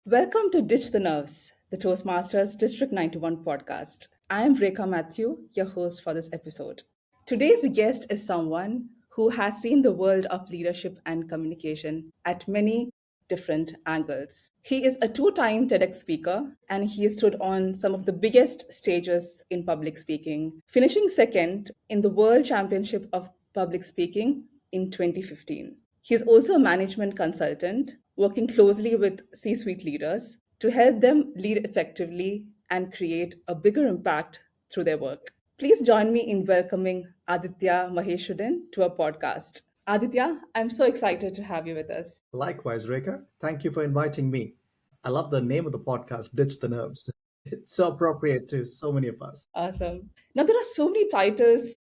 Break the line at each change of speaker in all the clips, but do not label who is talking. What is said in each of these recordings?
Welcome to Ditch the Nerves, the Toastmasters District 91 podcast. I am Rekha Matthew, your host for this episode. Today's guest is someone who has seen the world of leadership and communication at many different angles. He is a two-time TEDx speaker and he stood on some of the biggest stages in public speaking, finishing second in the World Championship of Public Speaking in 2015. He is also a management consultant, working closely with C suite leaders to help them lead effectively and create a bigger impact through their work. Please join me in welcoming Aditya Maheswaran to our podcast. Aditya, I'm so excited to have you with us.
Likewise, Rekha. Thank you for inviting me. I love the name of the podcast, Ditch the Nerves. It's so appropriate to so many of us.
Awesome. Now there are so many titles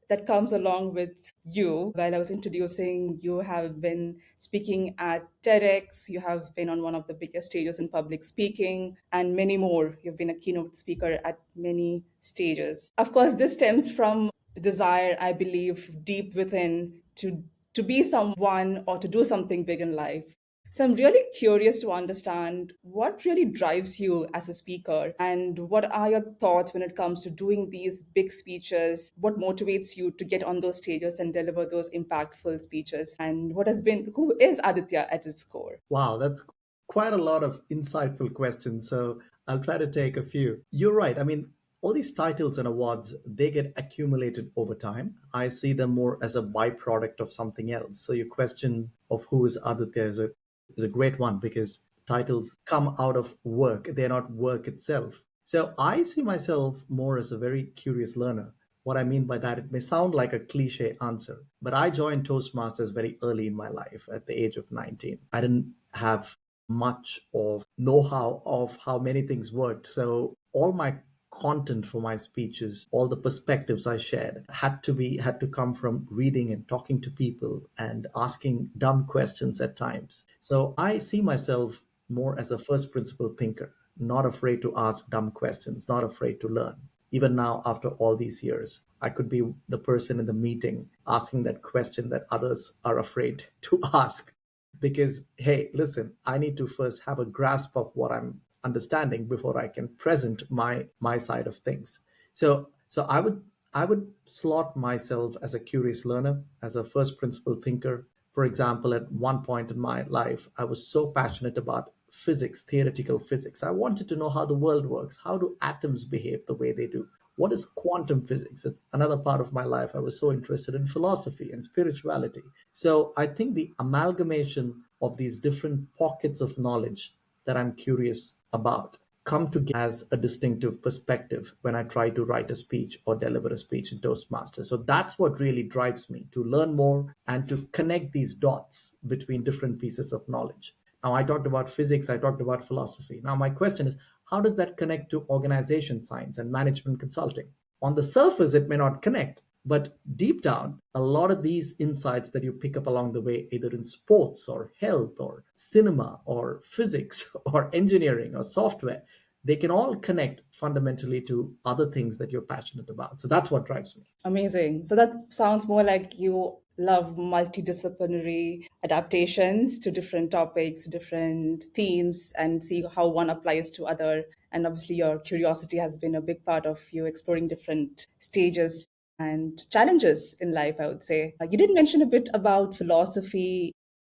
that comes along with you. While I was introducing, you have been speaking at TEDx, you have been on one of the biggest stages in public speaking, and many more. You've been a keynote speaker at many stages. Of course, this stems from the desire, I believe, deep within to be someone or to do something big in life. So I'm really curious to understand what really drives you as a speaker and what are your thoughts when it comes to doing these big speeches? What motivates you to get on those stages and deliver those impactful speeches? And who is Aditya at its core?
Wow, that's quite a lot of insightful questions. So I'll try to take a few. You're right. I mean, all these titles and awards, they get accumulated over time. I see them more as a byproduct of something else. So your question of who is Aditya is a great one because titles come out of work. They're not work itself. So I see myself more as a very curious learner. What I mean by that, it may sound like a cliche answer, but I joined Toastmasters very early in my life at the age of 19. I didn't have much of know-how of how many things worked. So all my content for my speeches, all the perspectives I shared had to come from reading and talking to people and asking dumb questions at times. So I see myself more as a first principle thinker, not afraid to ask dumb questions, not afraid to learn. Even now, after all these years, I could be the person in the meeting asking that question that others are afraid to ask because hey, listen, I need to first have a grasp of what I'm understanding before I can present my side of things. So I would slot myself as a curious learner, as a first principle thinker. For example, at one point in my life, I was so passionate about physics, theoretical physics. I wanted to know how the world works. How do atoms behave the way they do? What is quantum physics? It's another part of my life. I was so interested in philosophy and spirituality. So I think the amalgamation of these different pockets of knowledge that I'm curious about come together as a distinctive perspective when I try to write a speech or deliver a speech in Toastmasters. So that's what really drives me to learn more and to connect these dots between different pieces of knowledge. Now, I talked about physics, I talked about philosophy. Now, my question is, how does that connect to organization science and management consulting? On the surface, it may not connect, but deep down, a lot of these insights that you pick up along the way, either in sports or health or cinema or physics or engineering or software, they can all connect fundamentally to other things that you're passionate about. So that's what drives me.
Amazing. So that sounds more like you love multidisciplinary adaptations to different topics, different themes, and see how one applies to other. And obviously, your curiosity has been a big part of you exploring different stages and challenges in life, I would say. You did mention a bit about philosophy,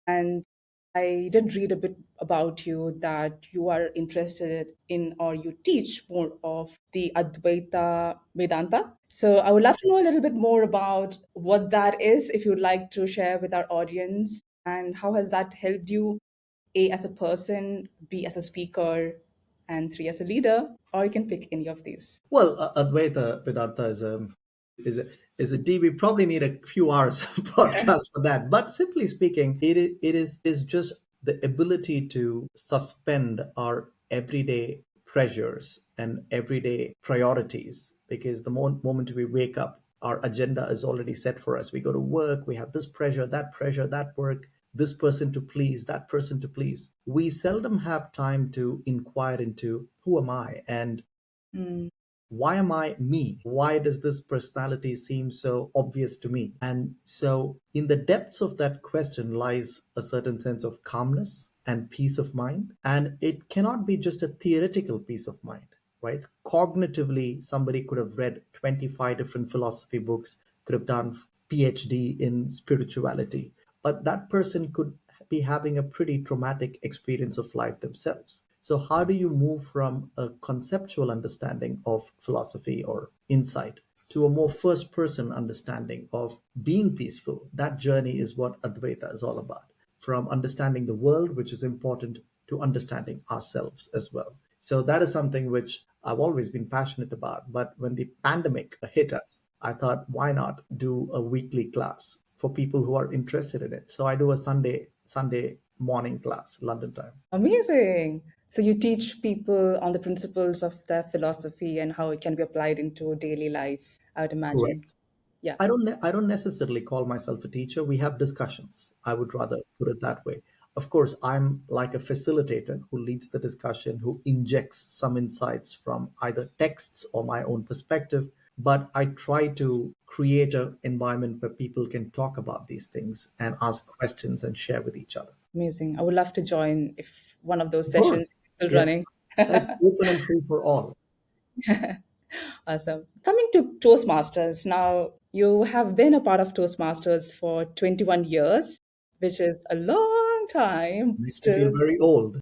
and I did read a bit about you that you are interested in or you teach more of the Advaita Vedanta. So I would love to know a little bit more about what that is, if you'd like to share with our audience, and how has that helped you, A, as a person, B, as a speaker, and three, as a leader, or you can pick any of these.
Well, Advaita Vedanta is a is a deep. We probably need a few hours of podcast for that. But simply speaking, it is just the ability to suspend our everyday pressures and everyday priorities. Because the moment we wake up, our agenda is already set for us. We go to work, we have this pressure, that work, this person to please, that person to please. We seldom have time to inquire into who am I and
Mm,
why am I me? Why does this personality seem so obvious to me? And so, in the depths of that question lies a certain sense of calmness and peace of mind. And it cannot be just a theoretical peace of mind, right? Cognitively, somebody could have read 25 different philosophy books, could have done PhD in spirituality, but that person could be having a pretty traumatic experience of life themselves. So, how do you move from a conceptual understanding of philosophy or insight to a more first person understanding of being peaceful? That journey is what Advaita is all about. From understanding the world, which is important, to understanding ourselves as well. So, that is something which I've always been passionate about. But when the pandemic hit us, I thought, why not do a weekly class for people who are interested in it? So I do a Sunday morning class, London time.
Amazing. So you teach people on the principles of their philosophy and how it can be applied into daily life, I would imagine.
Correct.
Yeah,
I don't necessarily call myself a teacher. We have discussions. I would rather put it that way. Of course, I'm like a facilitator who leads the discussion, who injects some insights from either texts or my own perspective. But I try to create an environment where people can talk about these things and ask questions and share with each other.
amazing. I would love to join if one of those
Of
sessions
course.
is still
Yeah.
running.
It's open and free for all.
Awesome. Coming to Toastmasters, now you have been a part of Toastmasters for 21 years, which is a long time
Makes me feel
still.
very old.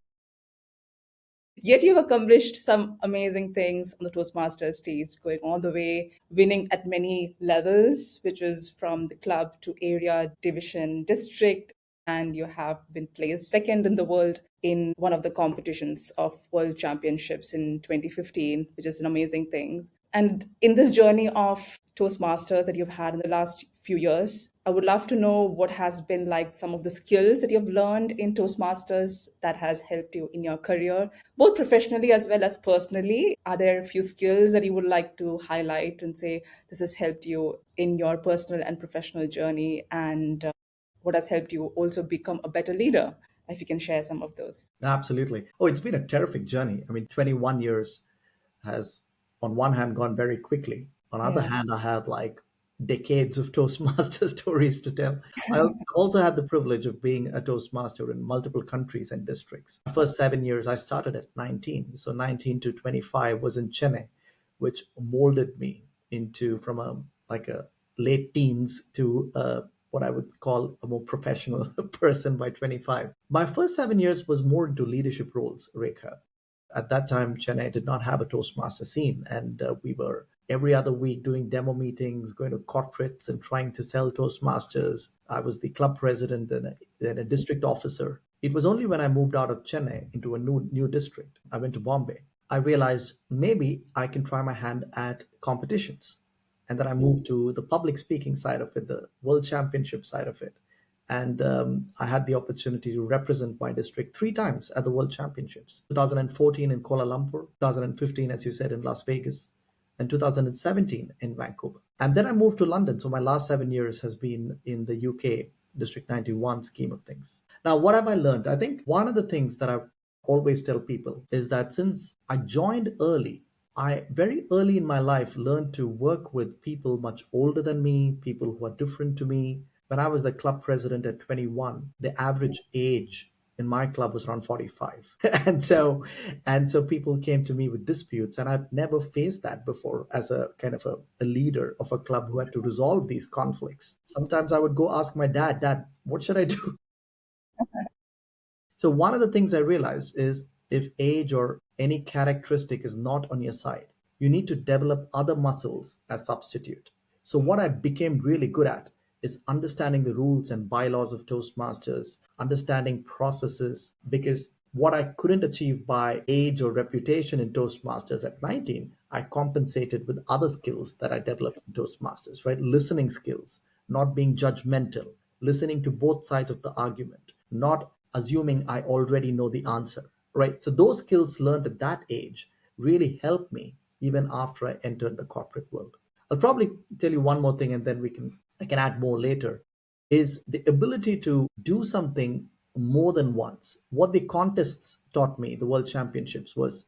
Yet you've accomplished some amazing things on the Toastmasters stage, going all the way, winning at many levels, which is from the club to area, division, district. And you have been placed second in the world in one of the competitions of World Championships in 2015, which is an amazing thing. And in this journey of Toastmasters that you've had in the last few years, I would love to know what has been like some of the skills that you've learned in Toastmasters that has helped you in your career, both professionally as well as personally. Are there a few skills that you would like to highlight and say this has helped you in your personal and professional journey, and what has helped you also become a better leader? If you can share some of those.
Absolutely. Oh, it's been a terrific journey. I mean, 21 years has, on one hand, gone very quickly. On the other
Yeah.
hand, I have like decades of Toastmaster stories to tell. I also had the privilege of being a Toastmaster in multiple countries and districts. The first 7 years, I started at 19. So 19 to 25 was in Chennai, which molded me into from a like a late teens to what I would call a more professional person by 25. My first 7 years was more into leadership roles, Rekha. At that time, Chennai did not have a Toastmaster scene, and we were every other week doing demo meetings, going to corporates and trying to sell Toastmasters. I was the club president and then a district officer. It was only when I moved out of Chennai into a new district, I went to Bombay, I realized maybe I can try my hand at competitions. And then I moved to the public speaking side of it, the world championship side of it. And I had the opportunity to represent my district 3 times at the World Championships: 2014 in Kuala Lumpur, 2015, as you said, in Las Vegas, and 2017 in Vancouver. And then I moved to London. So my last 7 years has been in the UK District 91 scheme of things. Now, what have I learned? I think one of the things that I always tell people is that since I joined early, I very early in my life learned to work with people much older than me, people who are different to me. When I was the club president at 21, the average age in my club was around 45. And so people came to me with disputes, and I've never faced that before as a kind of a leader of a club who had to resolve these conflicts. Sometimes I would go ask my dad, what should I do? So one of the things I realized is if age or any characteristic is not on your side, you need to develop other muscles as substitute. So what I became really good at is understanding the rules and bylaws of Toastmasters, understanding processes, because what I couldn't achieve by age or reputation in Toastmasters at 19, I compensated with other skills that I developed in Toastmasters, right? Listening skills, not being judgmental, listening to both sides of the argument, not assuming I already know the answer, right? So those skills learned at that age really helped me even after I entered the corporate world. I'll probably tell you one more thing, and then I can add more later, is the ability to do something more than once. What the contests taught me, the world championships, was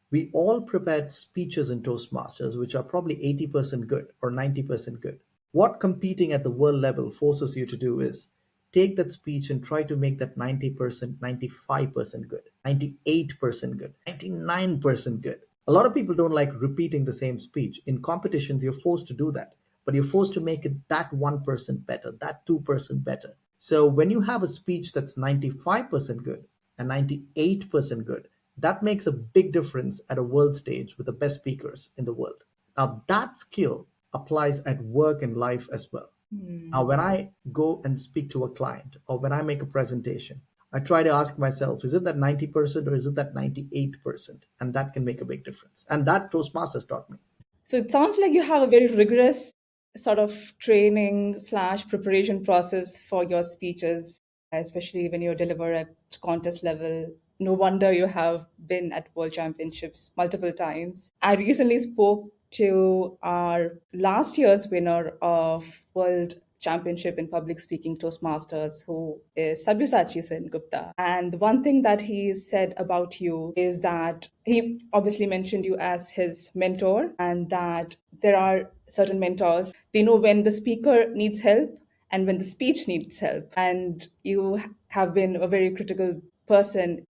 we all prepared speeches in Toastmasters, which are probably 80% good or 90% good. What competing at the world level forces you to do is take that speech and try to make that 90%, 95% good, 98% good, 99% good. A lot of people don't like repeating the same speech. In competitions, you're forced to do that, but you're forced to make it that 1% better, that 2% better. So when you have a speech that's 95% good and 98% good, that makes a big difference at a world stage with the best speakers in the world. Now, that skill applies at work and life as well. Now, when I go and speak to a client or when I make a presentation, I try to ask myself, is it that 90% or is it that 98%? And that can make a big difference. And that Toastmasters taught me.
So it sounds like you have a very rigorous sort of training slash preparation process for your speeches, especially when you deliver at contest level. No wonder you have been at World Championships multiple times. I recently spoke to our last year's winner of World Championship in Public Speaking Toastmasters, who is Sabyasachi Sen Gupta. And one thing that he said about you is that he obviously mentioned you as his mentor, and that there are certain mentors, they know when the speaker needs help and when the speech needs help. And you have been a very critical person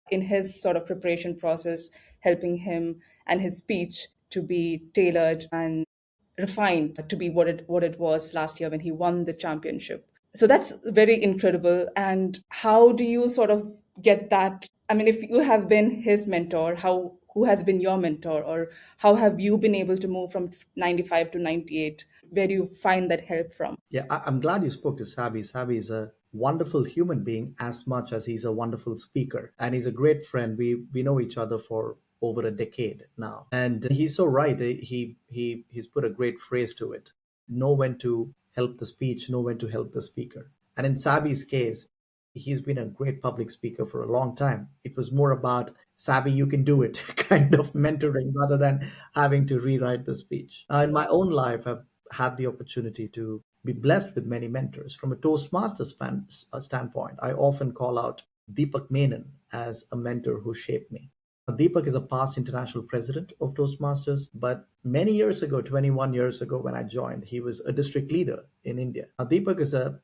in his sort of preparation process, helping him and his speech to be tailored and refined to be what it was last year when he won the championship. So that's very incredible. And how do you sort of get that? I mean, if you have been his mentor, how who has been your mentor, or how have you been able to move from 95 to 98? Where do you find that help from?
Yeah, I'm glad you spoke to Sabi. Sabi is a wonderful human being as much as he's a wonderful speaker. And he's a great friend. We know each other for over a decade now. And he's so right. He's put a great phrase to it. Know when to help the speech, know when to help the speaker. And in Sabi's case, he's been a great public speaker for a long time. It was more about Sabi, you can do it kind of mentoring rather than having to rewrite the speech. In my own life, I've had the opportunity to be blessed with many mentors. From a Toastmaster standpoint, I often call out Deepak Menon as a mentor who shaped me. Deepak is a past international president of Toastmasters, but many years ago, 21 years ago, when I joined, he was a district leader in India. Deepak is a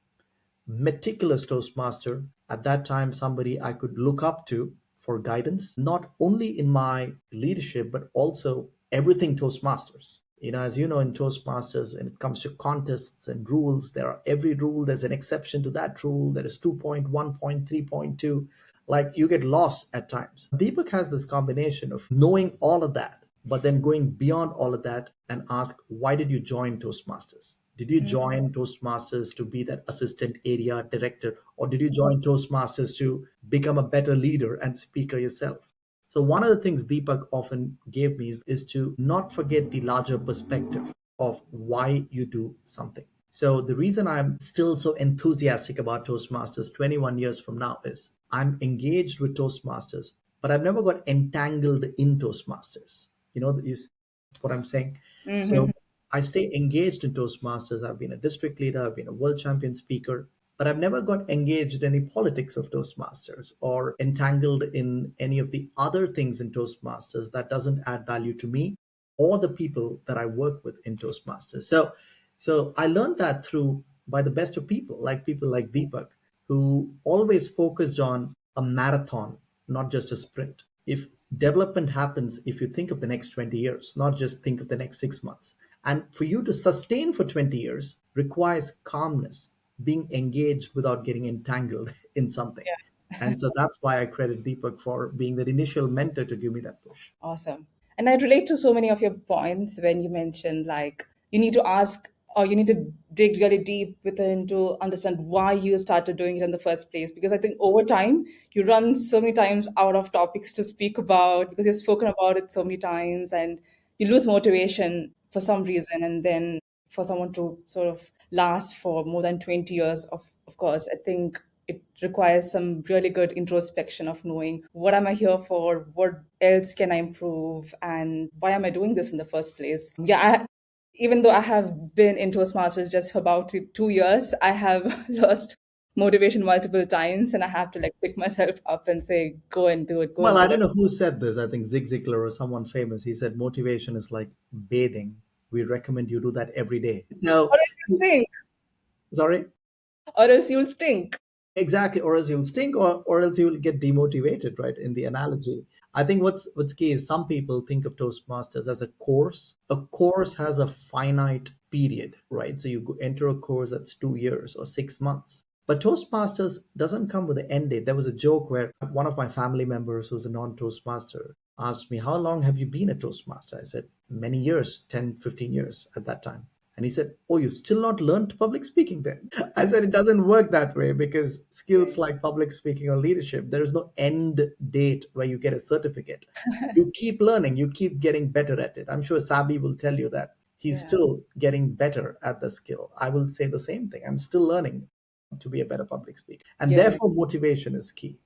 meticulous Toastmaster, at that time, somebody I could look up to for guidance, not only in my leadership, but also everything Toastmasters. As you know, in Toastmasters, when it comes to contests and rules, there are every rule, there's an exception to that rule. There is 2.1.3.2. Like you get lost at times. Deepak has this combination of knowing all of that, but then going beyond all of that and ask, why did you join Toastmasters? Did you join Toastmasters to be that assistant area director, or did you join Toastmasters to become a better leader and speaker yourself? So, one of the things Deepak often gave me is to not forget the larger perspective of why you do something. So, the reason I'm still so enthusiastic about Toastmasters 21 years from now is I'm engaged with Toastmasters, but I've never got entangled in Toastmasters. You see what I'm saying? So,
Mhm.
I stay engaged in Toastmasters. I've been a district leader, I've been a world champion speaker, but I've never got engaged in any politics of Toastmasters or entangled in any of the other things in Toastmasters that doesn't add value to me or the people that I work with in Toastmasters. So I learned that through by the best of people like Deepak, who always focused on a marathon, not just a sprint. If development happens, if you think of the next 20 years, not just think of the next 6 months. And for you to sustain for 20 years requires calmness, being engaged without getting entangled in something. And so that's why I credit Deepak for being that initial mentor to give me that push.
Awesome. And I relate to so many of your points when you mentioned like you need to ask or you need to dig really deep within to understand why you started doing it in the first place. Because I think over time you run so many times out of topics to speak about because you've spoken about it so many times and you lose motivation for some reason. And then for someone to sort of last for more than 20 years, of course, I think it requires some really good introspection of knowing what am I here for, what else can I improve, and why am I doing this in the first place. Even though I have been in Toastmasters just for about 2 years, I have lost motivation multiple times, and I have to like pick myself up and say, go and do it, go
Well,
and
I
do
don't
it.
know who said this. I think Zig Ziglar or someone famous. He said motivation is like bathing. We recommend you do that every day. So,
What do you think?
sorry.
or else you'll stink.
Exactly, or else you'll stink, or else you'll get demotivated, right? In the analogy, I think what's key is some people think of Toastmasters as a course. A course has a finite period, right? So you enter a course that's 2 years or 6 months. But Toastmasters doesn't come with an end date. There was a joke where one of my family members, who's a non-Toastmaster, asked me, "How long have you been a Toastmaster?" I said, "Many years, 10, 15 years at that time." And he said, "Oh, you've still not learned public speaking then?" I said, "It doesn't work that way, because skills like public speaking or leadership, there is no end date where you get a certificate. You keep learning, you keep getting better at it. I'm sure Sabi will tell you that he's
Yeah.
still getting better at the skill. I will say the same thing. I'm still learning to be a better public speaker. And
Yeah.
therefore, motivation is key.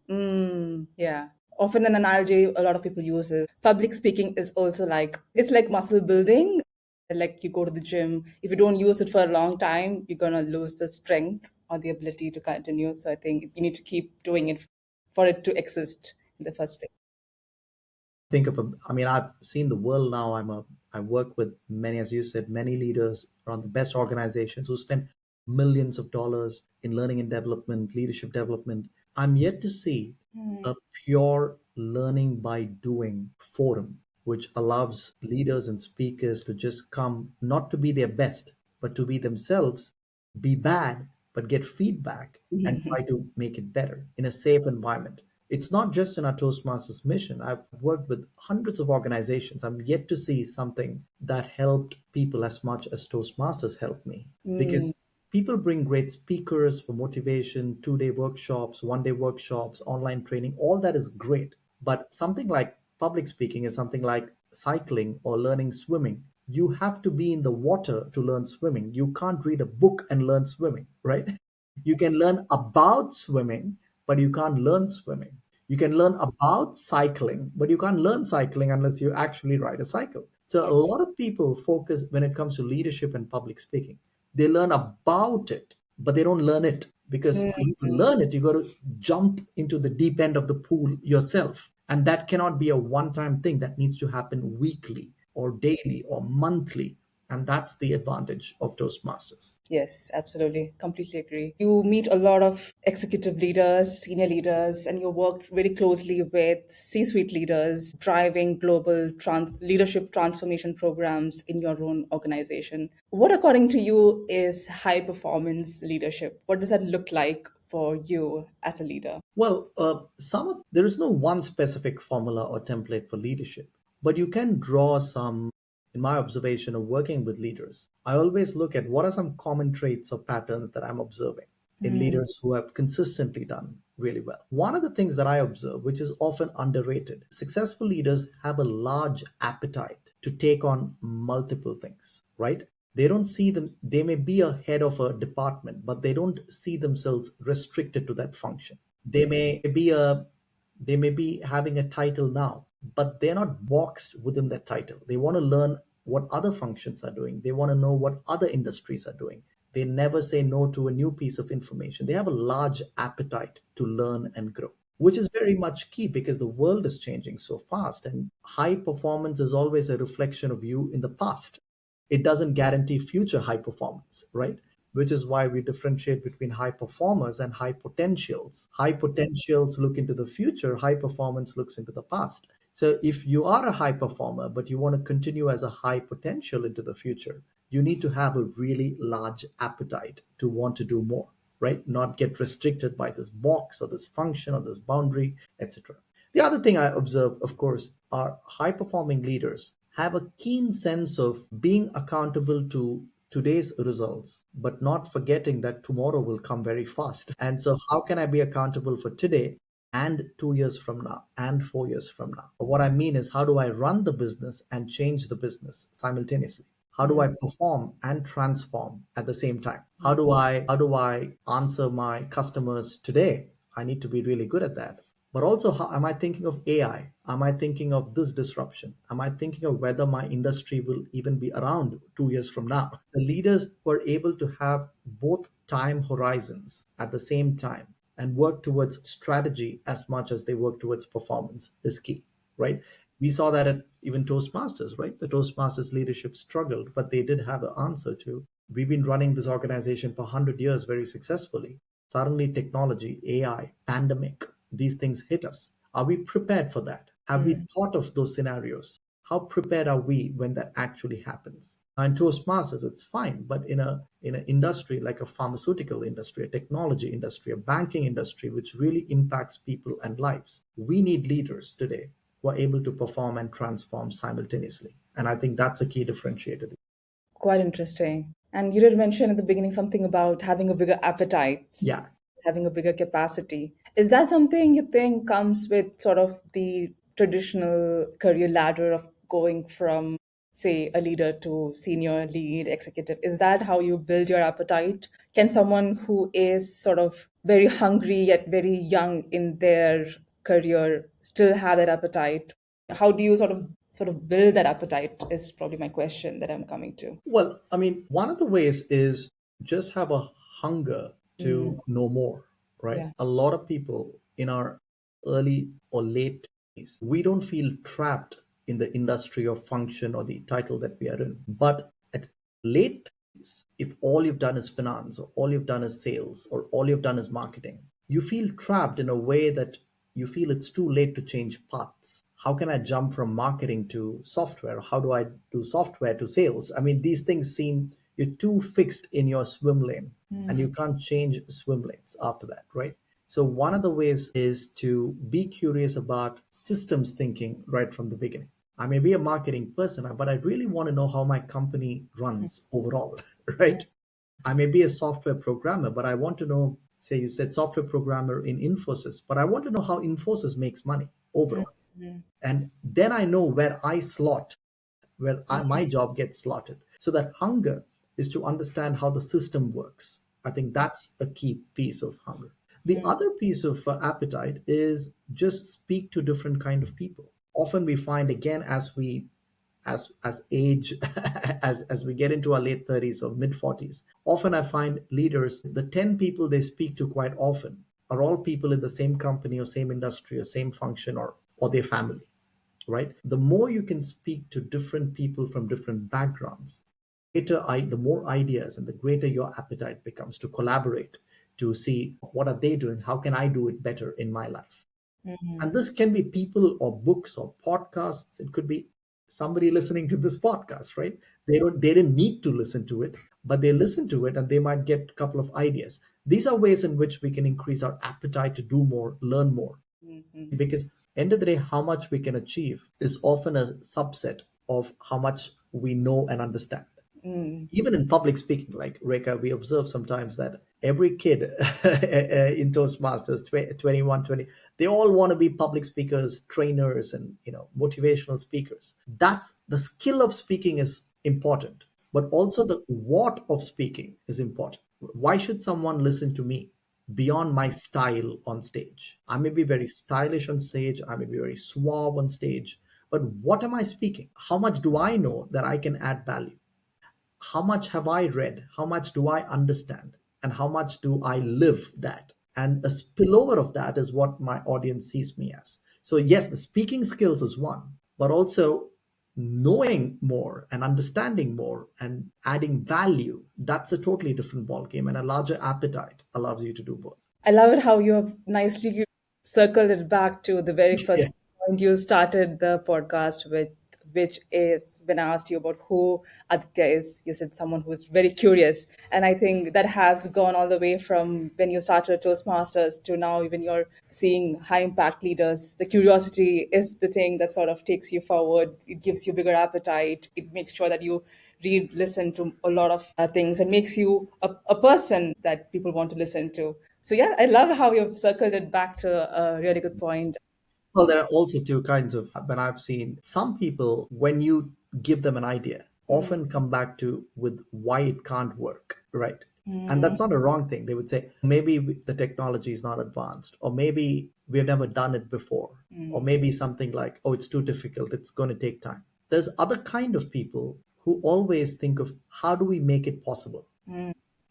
Yeah. Often an analogy a lot of people use is public speaking is also like it's like muscle building. Like you go to the gym, if you don't use it for a long time, you're gonna lose the strength or the ability to continue. So I think you need to keep doing it for it to exist in the first place.
Think of I mean, I've seen the world now. I work with many, as you said, many leaders around the best organizations who spend millions of dollars in learning and development, leadership development. I'm yet to see a pure learning by doing forum which allows leaders and speakers to just come, not to be their best, but to be themselves, be bad, but get feedback and try to make it better in a safe environment. It's not just in our Toastmasters mission. I've worked with hundreds of organizations. I'm yet to see something that helped people as much as Toastmasters helped me. Because people bring great speakers for motivation, 2 day workshops, 1 day workshops, online training, all that is great. But something like public speaking is something like cycling or learning swimming. You have to be in the water to learn swimming. You can't read a book and learn swimming, right? You can learn about swimming, but you can't learn swimming. You can learn about cycling, but you can't learn cycling unless you actually ride a cycle. So a lot of people focus when it comes to leadership and public speaking. They learn about it, but they don't learn it, because for you to learn it, you got to jump into the deep end of the pool yourself. And that cannot be a one time thing. That needs to happen weekly or daily or monthly. And that's the advantage of Toastmasters.
Yes, absolutely. Completely agree. You meet a lot of executive leaders, senior leaders, and you work very closely with C suite leaders driving global leadership transformation programs in your own organization. What, according to you, is high performance leadership? What does that look like for you as a leader?
Well, there is no one specific formula or template for leadership, but you can draw some. In my observation of working with leaders, I always look at what are some common traits or patterns that I'm observing in leaders who have consistently done really well. One of the things that I observe, which is often underrated, successful leaders have a large appetite to take on multiple things, right? They don't see them, they may be a head of a department, but they don't see themselves restricted to that function. They may be having a title now, but they're not boxed within that title. They want to learn what other functions are doing. They want to know what other industries are doing. They never say no to a new piece of information. They have a large appetite to learn and grow, which is very much key because the world is changing so fast, and high performance is always a reflection of you in the past. It doesn't guarantee future high performance, right? Which is why we differentiate between high performers and high potentials. High potentials look into the future, high performance looks into the past. So if you are a high performer, but you want to continue as a high potential into the future, you need to have a really large appetite to want to do more, right? Not get restricted by this box or this function or this boundary, etc. The other thing I observe, of course, are high performing leaders have a keen sense of being accountable to today's results, but not forgetting that tomorrow will come very fast. And so, how can I be accountable for today and 2 years from now and 4 years from now? What I mean is, how do I run the business and change the business simultaneously? How do I perform and transform at the same time? How do I answer my customers today? I need to be really good at that. But also, how am I thinking of AI? Am I thinking of this disruption? Am I thinking of whether my industry will even be around 2 years from now? The leaders who are able to have both time horizons at the same time and work towards strategy as much as they work towards performance is key, right? We saw that at even Toastmasters, right? The Toastmasters leadership struggled, but they did have an answer to We've been running this organization for 100 years very successfully. Suddenly, technology, AI, pandemic, these things hit us. Are we prepared for that? Have we
Mm.
thought of those scenarios? How prepared are we when that actually happens? And Toastmasters, it's fine, but in an industry like a pharmaceutical industry, a technology industry, a banking industry, which really impacts people and lives, we need leaders today who are able to perform and transform simultaneously. And I think that's a key differentiator.
Quite interesting. And you did mention at the beginning something about having a bigger appetite,
Yeah.
having a bigger capacity. Is that something you think comes with sort of the traditional career ladder of going from, say, a leader to senior lead executive? Is that how you build your appetite? Can someone who is sort of very hungry yet very young in their career still have that appetite? How do you sort of build that appetite is probably my question that I'm coming to.
Well, I mean, one of the ways is just have a hunger
Mm,
to know more, right?
yeah.
A lot of people in our early or late 20s, we don't feel trapped in the industry or function or the title that we are in. But at late 20s, if all you've done is finance, or all you've done is sales, or all you've done is marketing, you feel trapped in a way that you feel it's too late to change paths. How can I jump from marketing to software? How do I do software to sales? I mean, these things seem you're too fixed in your swim lane and you can't change swim lanes after that, right? So, one of the ways is to be curious about systems thinking right from the beginning. I may be a marketing person, but I really want to know how my company runs overall, right? I may be a software programmer, but I want to know, say you said software programmer in Infosys, but I want to know how Infosys makes money overall. And then I know where I slot, my job gets slotted. So that hunger is to understand how the system works. I think that's a key piece of hunger. The other piece of appetite is just speak to different kind of people. Often we find again as age as we get into our late 30s or mid 40s, often I find leaders, the 10 people they speak to quite often are all people in the same company or same industry or same function or their family, right? The more you can speak to different people from different backgrounds, the more ideas and the greater your appetite becomes to collaborate, to see what are they doing, how can I do it better in my life. And this can be people or books or podcasts. It could be somebody listening to this podcast, right? They didn't need to listen to it, but they listen to it and they might get a couple of ideas. These are ways in which we can increase our appetite to do more, learn more. Because end of the day, how much we can achieve is often a subset of how much we know and understand. Even in public speaking, like Reka, we observe sometimes that every kid in Toastmasters 21, 20, they all want to be public speakers, trainers, and motivational speakers. That's the skill of speaking is important, but also the what of speaking is important. Why should someone listen to me beyond my style on stage? I may be very stylish on stage, I may be very suave on stage, but what am I speaking? How much do I know that I can add value? How much have I read? How much do I understand? And how much do I live that? And a spillover of that is what my audience sees me as. So, yes, the speaking skills is one, but also knowing more and understanding more and adding value, that's a totally different ballgame. And a larger appetite allows you to do both.
I love it how you have nicely circled it back to the very
Yeah.
first point you started the podcast with, which is when I asked you about who Aditya is, you said someone who is very curious. And I think that has gone all the way from when you started Toastmasters to now, even you're seeing high impact leaders. The curiosity is the thing that sort of takes you forward. It gives you bigger appetite. It makes sure that you read, listen to a lot of things and makes you a person that people want to listen to. So yeah, I love how you've circled it back to a really good point.
Well, there are also two kinds of, when I've seen some people, when you give them an idea, often come back to with why it can't work, right? And that's not a wrong thing. They would say, maybe the technology is not advanced, or maybe we've never done it before, or maybe something like, oh, it's too difficult, it's going to take time. There's other kind of people who always think of how do we make it possible?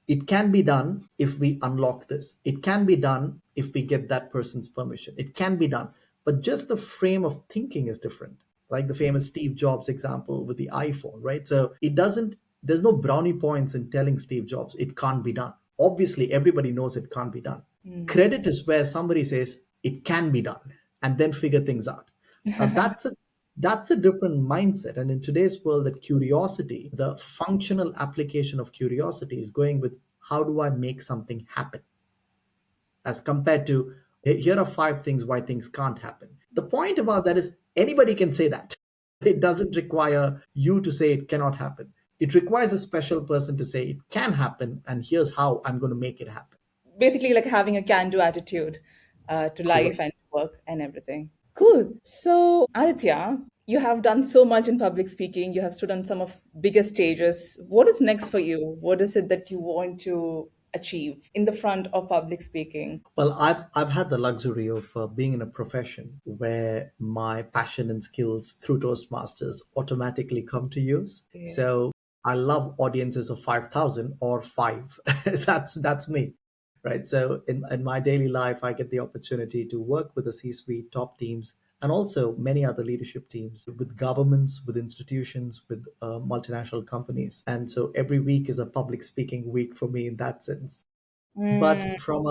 It can be done if we unlock this. It can be done if we get that person's permission. It can be done. But just the frame of thinking is different. Like the famous Steve Jobs example with the iPhone, right? So it doesn't There's no brownie points in telling Steve Jobs it can't be done. Obviously, everybody knows it can't be done. Credit is where somebody says it can be done and then figure things out. That's a different mindset. And in today's world, that curiosity, the functional application of curiosity is going with how do I make something happen, as compared to here are five things why things can't happen. The point about that is anybody can say that. It doesn't require you to say it cannot happen. It requires a special person to say it can happen, and here's how I'm going to make it happen.
Basically, like having a can do attitude to life
Correct.
and work and everything. Cool. So, Aditya, you have done so much in public speaking. You have stood on some of biggest stages. What is next for you? What is it that you want to achieve in the front of public speaking?
Well, I've had the luxury of being in a profession where my passion and skills through Toastmasters automatically come to use.
Yeah.
So I love audiences of 5,000 or five. That's me, right? So in my daily life, I get the opportunity to work with the C-suite, top teams, and also many other leadership teams with governments, with institutions, with multinational companies. And so every week is a public speaking week for me in that sense.
Mm,
But from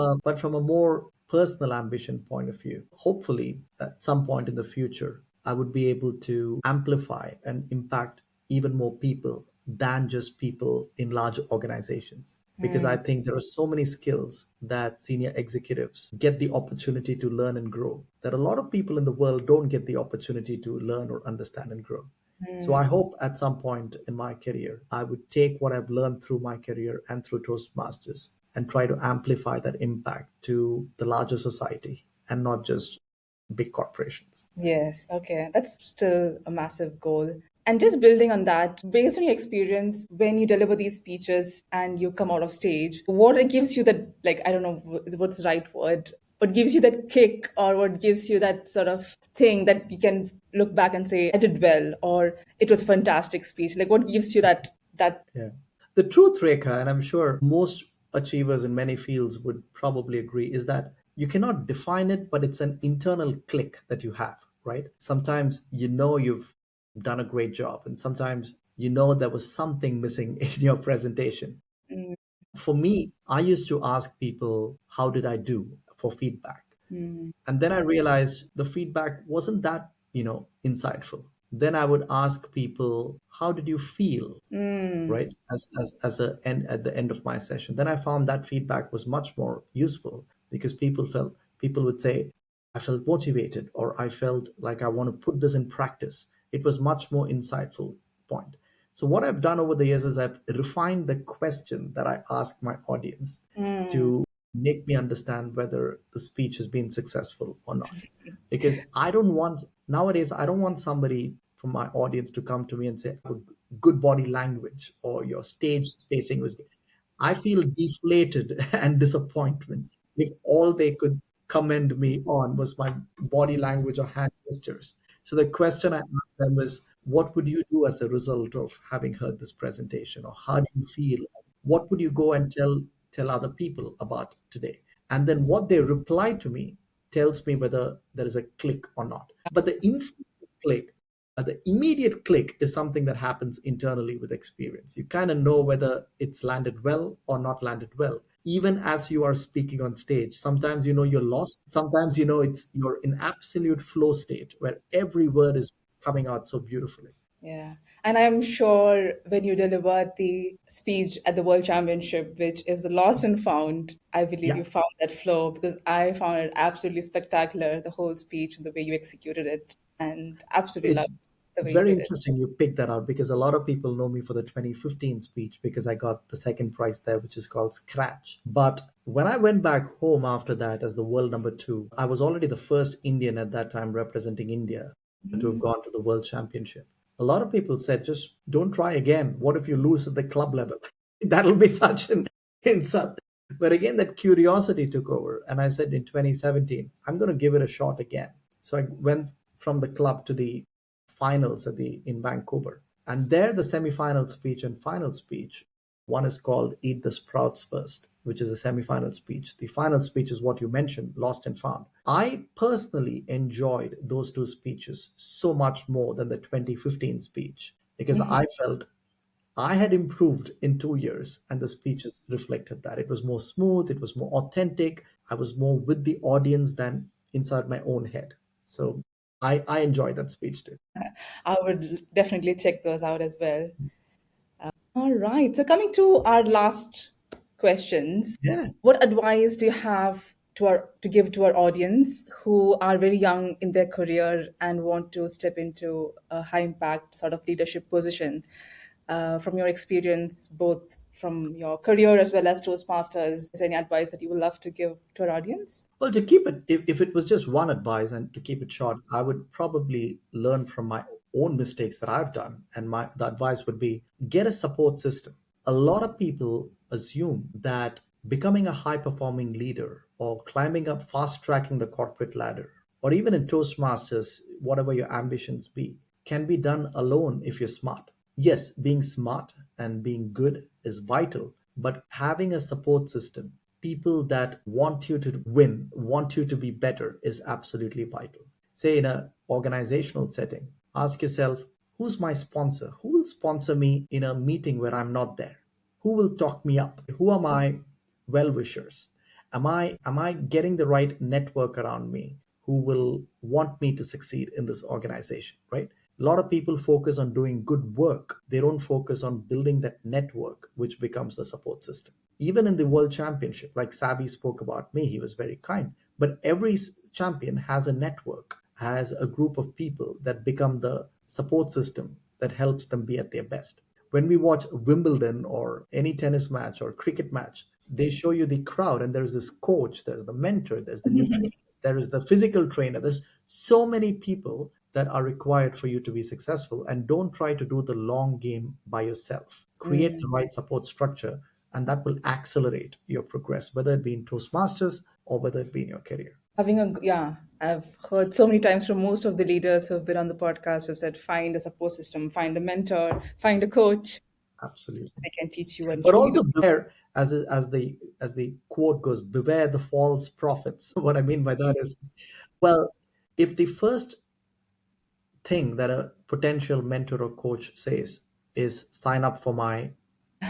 a more personal ambition point of view, hopefully at some point in the future, I would be able to amplify and impact even more people than just people in large organizations. Because I
mm,
think there are so many skills that senior executives get the opportunity to learn and grow, that a lot of people in the world don't get the opportunity to learn or understand and grow. So I
mm.
hope at some point in my career, I would take what I've learned through my career and through Toastmasters and try to amplify that impact to the larger society and not just big corporations.
Yes, okay. That's still a massive goal. And just building on that, based on your experience, when you deliver these speeches and you come out of stage, what it gives you that, like, I don't know what's the right word, what gives you that kick or what gives you that sort of thing that you can look back and say, I did well, or it was a fantastic speech? Like, what gives you that?
Yeah. The truth, Rekha, and I'm sure most achievers in many fields would probably agree, is that you cannot define it, but it's an internal click that you have, right? Sometimes you know you've done a great job, and sometimes you know there was something missing in your presentation.
Mm,
For me, I used to ask people, how did I do for feedback?
mm,
And then I realized the feedback wasn't that, insightful. Then I would ask people, how did you feel?
mm,
Right, as a end at the end of my session. Then I found that feedback was much more useful because people would say, I felt motivated, or I felt like I want to put this in practice. It was much more insightful point. So what I've done over the years is I've refined the question that I ask my audience
mm,
to make me understand whether the speech has been successful or not. Because I don't want nowadays, I don't want somebody from my audience to come to me and say, good body language or your stage spacing was good. I feel deflated and disappointment if all they could commend me on was my body language or hand gestures. So the question I asked them was, what would you do as a result of having heard this presentation, or how do you feel? What would you go and tell other people about today? And then what they reply to me tells me whether there is a click or not. But the instant click, the immediate click is something that happens internally with experience. You kind of know whether it's landed well or not landed well. Even as you are speaking on stage, sometimes you know you're lost. Sometimes you know you're in absolute flow state where every word is coming out so beautifully.
yeah. And I'm sure when you delivered the speech at the World Championship, which is the lost and found, I believe
Yeah,
you found that flow because I found it absolutely spectacular, the whole speech and the way you executed it, and absolutely
it's
loved the
it's
way you
very
did it.
interesting you picked that out because a lot of people know me for the 2015 speech because I got the second prize there, which is called Scratch. But when I went back home after that as the world number two, I was already the first Indian at that time representing India to have
Mm,
gone to the world championship. A lot of people said, just don't try again. What if you lose at the club level? That'll be such an insult. But again, that curiosity took over. And I said in 2017, I'm going to give it a shot again. So I went from the club to the finals in Vancouver. And there, the semi-final speech and final speech, one is called "Eat the Sprouts First," which is a semi-final speech. The final speech is what you mentioned, "Lost and Found." I personally enjoyed those two speeches so much more than the 2015 speech because
mhm.
I felt I had improved in 2 years, and the speeches reflected that. It was more smooth, it was more authentic. I was more with the audience than inside my own head. So I enjoyed that speech too.
I would definitely check those out as well. All right. So coming to our last questions,
Yeah.
what advice do you have to give to our audience who are very young in their career and want to step into a high impact sort of leadership position? From your experience, both from your career as well as Toastmasters, is there any advice that you would love to give to our audience?
Well, to keep it, if it was just one advice and to keep it short, I would probably learn from my own mistakes that I've done. And the advice would be get a support system. A lot of people assume that becoming a high performing leader or climbing up, fast tracking the corporate ladder, or even in Toastmasters, whatever your ambitions be, can be done alone if you're smart. Yes, being smart and being good is vital, but having a support system, people that want you to win, want you to be better, is absolutely vital. Say in an organizational setting, ask yourself, who's my sponsor? Who will sponsor me in a meeting where I'm not there? Who will talk me up? Who are my well wishers? Am I getting the right network around me who will want me to succeed in this organization, right? A lot of people focus on doing good work. They don't focus on building that network, which becomes the support system. Even in the world championship, like Sabi spoke about me, he was very kind. But every champion has a network, has a group of people that become the support system that helps them be at their best. When we watch Wimbledon or any tennis match or cricket match, they show you the crowd, and there's this coach, there's the mentor, there's the nutritionist, there is the physical trainer. There's so many people that are required for you to be successful. And don't try to do the long game by yourself. Create the right support structure, and that will accelerate your progress, whether it be in Toastmasters or whether it be in your career.
Yeah, I've heard so many times from most of the leaders who've been on the podcast who've said, find a support system, find a mentor, find a coach.
Absolutely.
They can teach you and
But
show you
also beware, as the quote goes, beware the false prophets. What I mean by that is, well, if the first thing that a potential mentor or coach says is sign up for my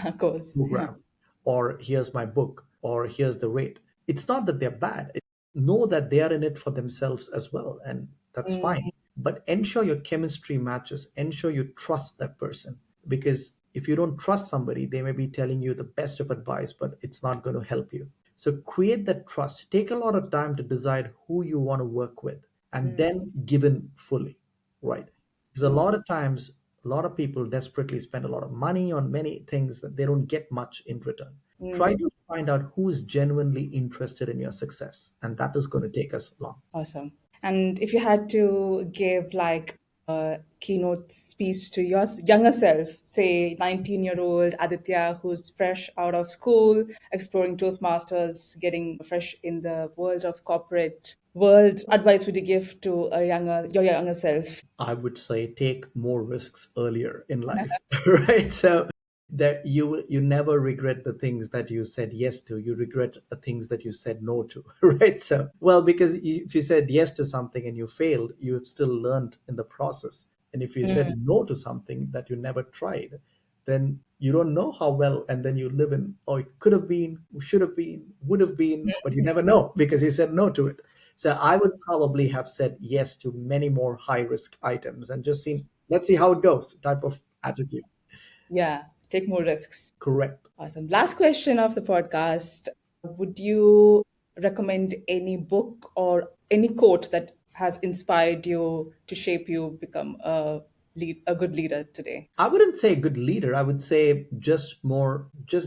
the course. Yeah.
program, or here's my book, or here's the rate, it's not that they're bad. Know that they are in it for themselves as well, and that's fine. But ensure your chemistry matches, ensure you trust that person, because if you don't trust somebody, they may be telling you the best of advice, but it's not going to help you. So create that trust. Take a lot of time to decide who you want to work with, and then give in fully, right? Because a lot of times, a lot of people desperately spend a lot of money on many things that they don't get much in return. Try to find out who is genuinely interested in your success, and that is going to take us long.
Awesome. And if you had to give like a keynote speech to your younger self, say 19-year-old Aditya, who's fresh out of school, exploring Toastmasters, getting fresh in the world of corporate world, advice would you give to your younger self?
I would say take more risks earlier in life, right? So that you never regret the things that you said yes to. You regret the things that you said no to, right? So, well, because if you said yes to something and you failed, you have still learned in the process. And if you said no to something that you never tried, then you don't know how well, and then you live in, oh, it could have been, should have been, would have been, but you never know because you said no to it. So I would probably have said yes to many more high risk items and just seen, let's see how it goes type of attitude.
Yeah, take more risks.
Correct.
Awesome. Last question of the podcast. Would you recommend any book or any quote that has inspired you to shape you become a good leader today?
I wouldn't say good leader. I would say just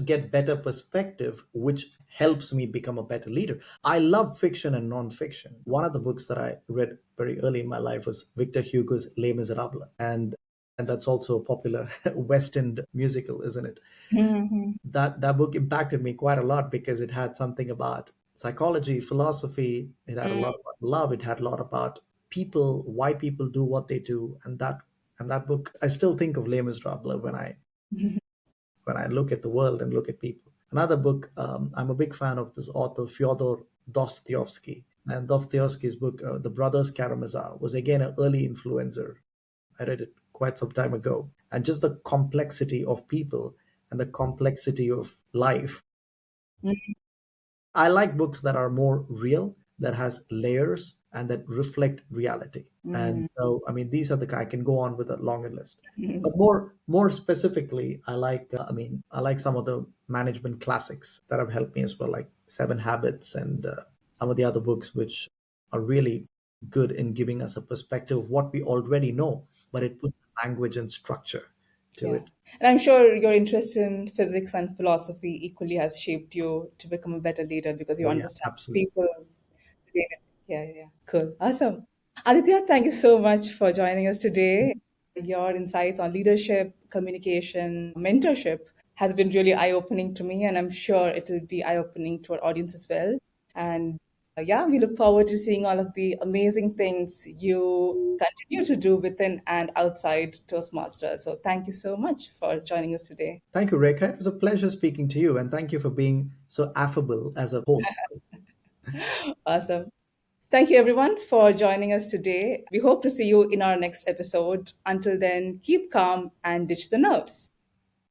get better perspective, which helps me become a better leader. I love fiction and non-fiction. One of the books that I read very early in my life was Victor Hugo's Les Miserables. And that's also a popular West End musical, isn't it?
Mhm.
That book impacted me quite a lot because it had something about psychology, philosophy. It had a lot about love. It had a lot about people, why people do what they do, and that book. I still think of Les Miserables when I look at the world and look at people. Another book, I'm a big fan of this author Fyodor Dostoevsky, and Dostoevsky's book, The Brothers Karamazov, was again an early influencer. I read it quite some time ago. And just the complexity of people and the complexity of life.
Mm,
I like books that are more real, that has layers and that reflect reality. And
mm,
so, I mean, these are I can go on with a longer list.
mm,
But more specifically, I like some of the management classics that have helped me as well, like Seven Habits and some of the other books, which are really good in giving us a perspective of what we already know, but it puts language and structure to
yeah.
it.
And I'm sure your interest in physics and philosophy equally has shaped you to become a better leader because you
Oh yeah,
understand
absolutely.
people. Yeah, yeah, yeah. Cool. Awesome. Aditya, thank you so much for joining us today. Your insights on leadership, communication, mentorship has been really eye opening to me, and I'm sure it will be eye opening to our audience as well. And yeah, we look forward to seeing all of the amazing things you continue to do within and outside Toastmasters. So thank you so much for joining us today.
Thank you, Rekha. It was a pleasure speaking to you, and thank you for being so affable as a host.
Awesome. Thank you, everyone, for joining us today. We hope to see you in our next episode. Until then, keep calm and ditch the nerves.